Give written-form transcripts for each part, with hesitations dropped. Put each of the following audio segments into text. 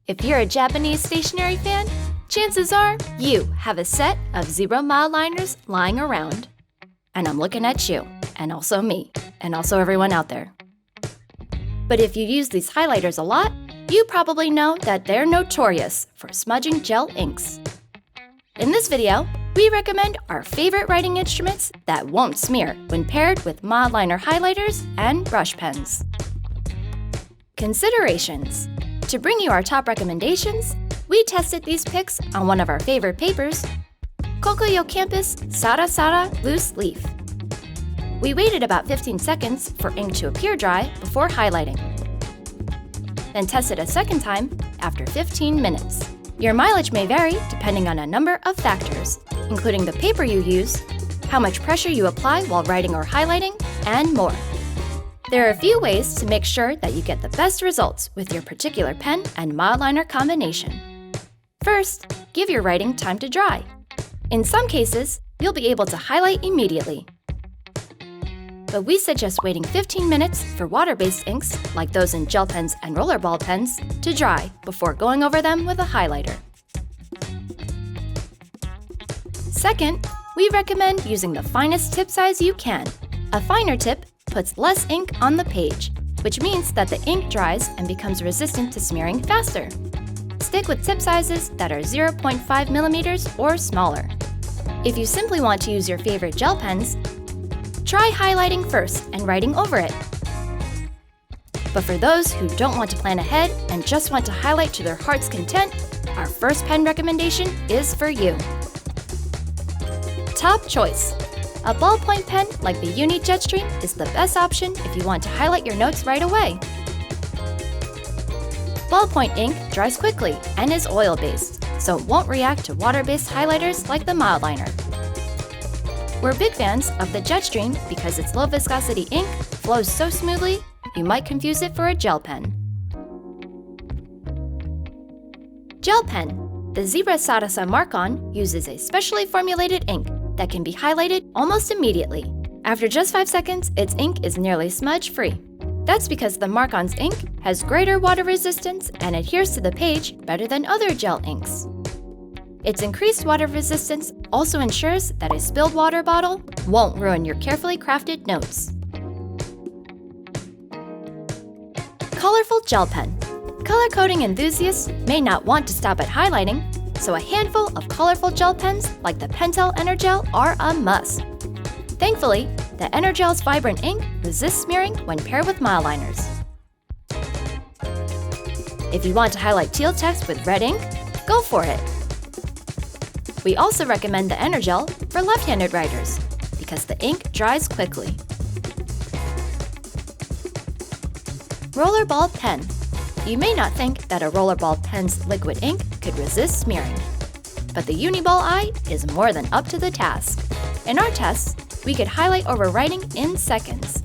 If you're a Japanese stationery fan, chances are you have a set of 0 Mildliners lying around. And I'm looking at you, and also me, and also everyone out there. But if you use these highlighters a lot, you probably know that they're notorious for smudging gel inks. In this video, we recommend our favorite writing instruments that won't smear when paired with Mildliner highlighters and brush pens. Considerations. To bring you our top recommendations, we tested these picks on one of our favorite papers, Kokuyo Campus Sarasara Loose Leaf. We waited about 15 seconds for ink to appear dry before highlighting. Then tested a second time after 15 minutes. Your mileage may vary depending on a number of factors, including the paper you use, how much pressure you apply while writing or highlighting, and more. There are a few ways to make sure that you get the best results with your particular pen and Mildliner combination. First, give your writing time to dry. In some cases, you'll be able to highlight immediately. But we suggest waiting 15 minutes for water-based inks, like those in JetPens and Rollerball pens, to dry before going over them with a highlighter. Second, we recommend using the finest tip size you can. A finer tip puts less ink on the page, which means that the ink dries and becomes resistant to smearing faster. Stick with tip sizes that are 0.5 millimeters or smaller. If you simply want to use your favorite gel pens, try highlighting first and writing over it. But for those who don't want to plan ahead and just want to highlight to their heart's content, our first pen recommendation is for you. Top choice. A ballpoint pen like the Uni Jetstream is the best option if you want to highlight your notes right away. Ballpoint ink dries quickly and is oil-based, so it won't react to water-based highlighters like the Mildliner. We're big fans of the Jetstream because its low-viscosity ink flows so smoothly, you might confuse it for a gel pen. Gel pen. The Zebra Sarasa Mark-On uses a specially formulated ink that can be highlighted almost immediately. After just 5 seconds, its ink is nearly smudge-free. That's because the Mark-On's ink has greater water resistance and adheres to the page better than other gel inks. Its increased water resistance also ensures that a spilled water bottle won't ruin your carefully crafted notes. Colorful gel pen. Color coding enthusiasts may not want to stop at highlighting, so a handful of colorful gel pens like the Pentel EnerGel are a must. Thankfully, the EnerGel's vibrant ink resists smearing when paired with Mildliners. If you want to highlight teal text with red ink, go for it. We also recommend the EnerGel for left-handed writers because the ink dries quickly. Rollerball pen. You may not think that a Rollerball pen's liquid ink could resist smearing, but the Uni-ball eye is more than up to the task. In our tests, we could highlight over writing in seconds.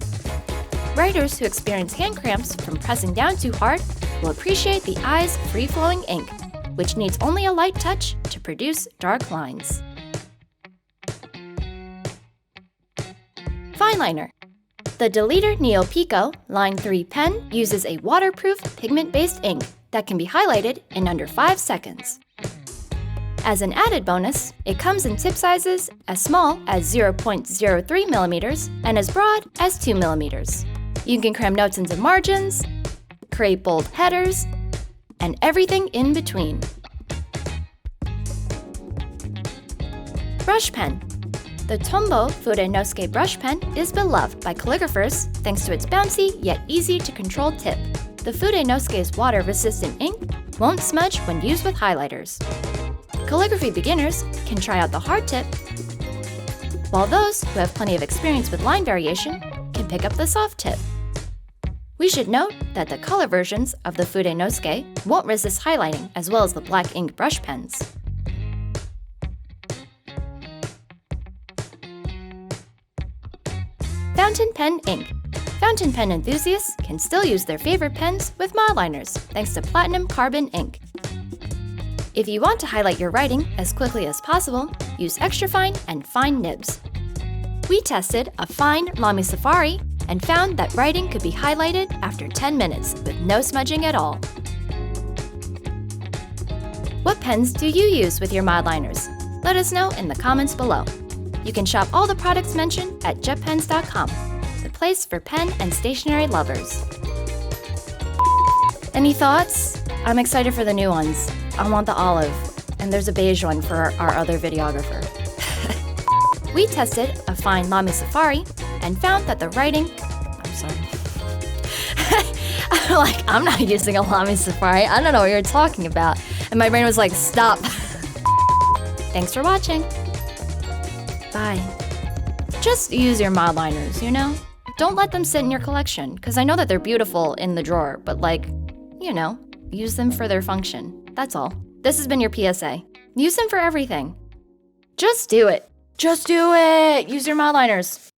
Writers who experience hand cramps from pressing down too hard will appreciate the eye's free-flowing ink, which needs only a light touch to produce dark lines. Fineliner. The Deleter Neopiko Line 3 pen uses a waterproof pigment-based ink that can be highlighted in under 5 seconds. As an added bonus, it comes in tip sizes as small as 0.03 millimeters and as broad as 2 millimeters. You can cram notes into margins, create bold headers, and everything in between. Brush pen. The Tombow Fudenosuke brush pen is beloved by calligraphers thanks to its bouncy yet easy to control tip. The Fudenosuke's water-resistant ink won't smudge when used with highlighters. Calligraphy beginners can try out the hard tip, while those who have plenty of experience with line variation can pick up the soft tip. We should note that the color versions of the Fudenosuke won't resist highlighting as well as the black ink brush pens. Fountain pen ink. Fountain pen enthusiasts can still use their favorite pens with Mildliners thanks to platinum carbon ink. If you want to highlight your writing as quickly as possible, use extra fine and fine nibs. We tested a fine LAMY Safari and found that writing could be highlighted after 10 minutes with no smudging at all. What pens do you use with your Mildliners? Let us know in the comments below. You can shop all the products mentioned at JetPens.com, the place for pen and stationery lovers. Any thoughts? I'm excited for the new ones. I want the olive, and there's a beige one for our other videographer. We tested a fine LAMY Safari and found that the writing... I'm sorry. I'm not using a LAMY Safari. I don't know what you're talking about. And my brain was like, stop. Thanks for watching. Bye. Just use your Mildliners, you know? Don't let them sit in your collection, because I know that they're beautiful in the drawer, but use them for their function. That's all. This has been your PSA. Use them for everything. Just do it. Just do it! Use your Mildliners.